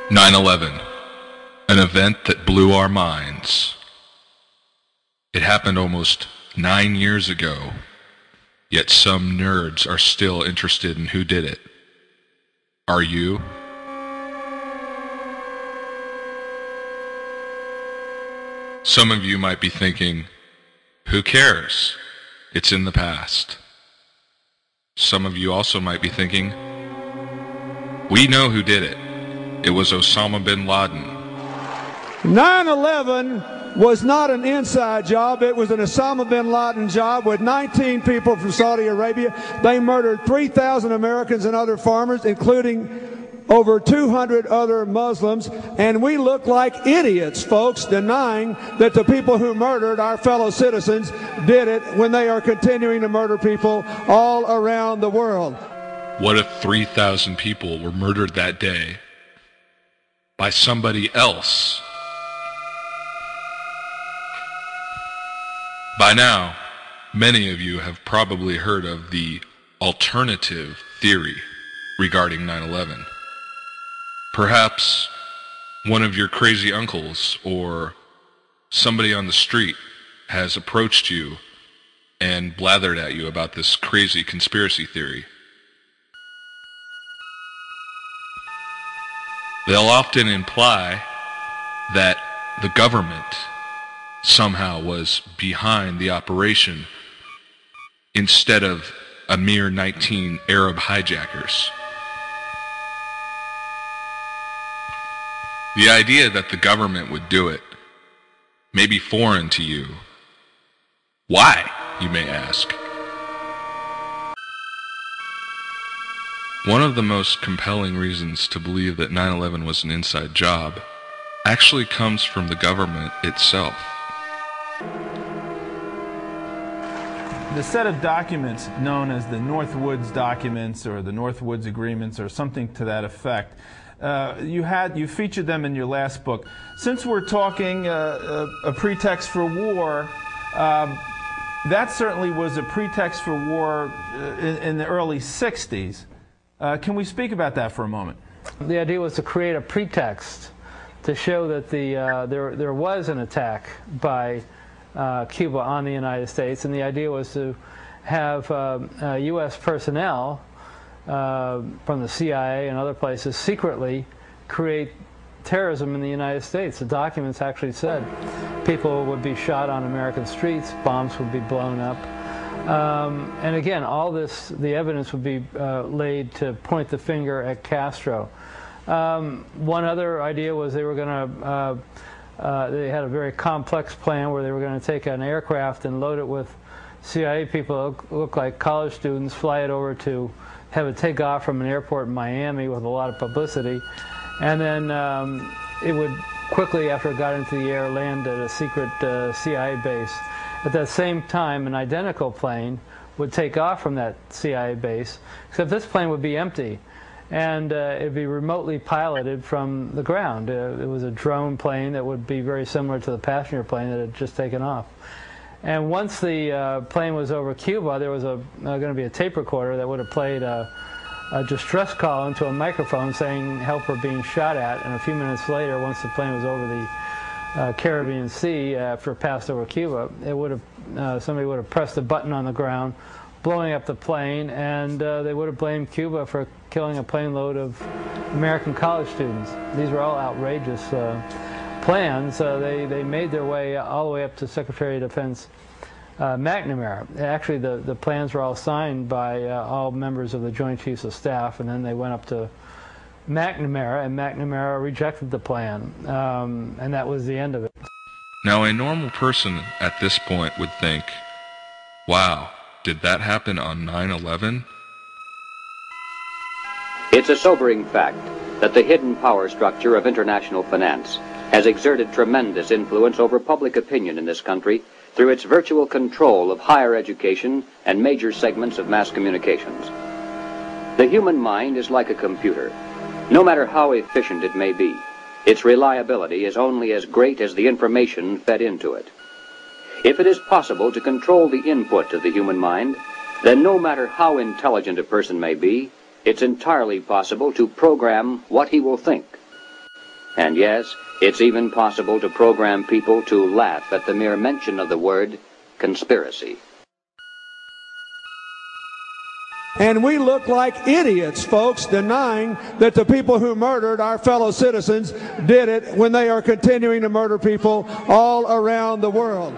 9/11, an event that blew our minds. It happened almost 9 years ago, yet some nerds are still interested in who did it. Are you? Some of you might be thinking, who cares? It's in the past. Some of you also might be thinking, we know who did it. It was Osama bin Laden. 9/11 was not an inside job. It was an Osama bin Laden job with 19 people from Saudi Arabia. They murdered 3,000 Americans and other farmers, including over 200 other Muslims. And we look like idiots, folks, denying that the people who murdered our fellow citizens did it when they are continuing to murder people all around the world. What if 3,000 people were murdered that day by somebody else? By now, many of you have probably heard of the alternative theory regarding 9/11. Perhaps one of your crazy uncles or somebody on the street has approached you and blathered at you about this crazy conspiracy theory. They'll often imply that the government somehow was behind the operation instead of a mere 19 Arab hijackers. The idea that the government would do it may be foreign to you. Why, you may ask? One of the most compelling reasons to believe that 9/11 was an inside job actually comes from the government itself. The set of documents known as the Northwoods documents or the Northwoods agreements or something to that effect, you featured them in your last book. Since we're talking a pretext for war, that certainly was a pretext for war in the early 60s. Can we speak about that for a moment? The idea was to create a pretext to show that there was an attack by Cuba on the United States, and the idea was to have U.S. personnel from the CIA and other places secretly create terrorism in the United States. The documents actually said people would be shot on American streets, bombs would be blown up. And again, all this, the evidence would be laid to point the finger at Castro. One other idea was they were going to, they had a very complex plan where they were going to take an aircraft and load it with CIA people that look like college students, fly it over to have it take off from an airport in Miami with a lot of publicity, and then it would quickly, after it got into the air, land at a secret CIA base. At that same time, an identical plane would take off from that CIA base, except this plane would be empty, and it would be remotely piloted from the ground. It was a drone plane that would be very similar to the passenger plane that had just taken off. And once the plane was over Cuba, there was going to be a tape recorder that would have played a distress call into a microphone saying help, we're being shot at, and a few minutes later, once the plane was over the Caribbean Sea, after it passed over Cuba, it would have somebody would have pressed a button on the ground, blowing up the plane, and they would have blamed Cuba for killing a plane load of American college students. These were all outrageous plans. They made their way all the way up to Secretary of Defense McNamara. Actually, the plans were all signed by all members of the Joint Chiefs of Staff, and then they went up to McNamara, and McNamara rejected the plan, and that was the end of it. Now, a normal person at this point would think, wow, did that happen on 9/11? It's a sobering fact that the hidden power structure of international finance has exerted tremendous influence over public opinion in this country through its virtual control of higher education and major segments of mass communications. The human mind is like a computer. No matter how efficient it may be, its reliability is only as great as the information fed into it. If it is possible to control the input of the human mind, then no matter how intelligent a person may be, it's entirely possible to program what he will think. And yes, it's even possible to program people to laugh at the mere mention of the word conspiracy. And we look like idiots, folks, denying that the people who murdered our fellow citizens did it when they are continuing to murder people all around the world.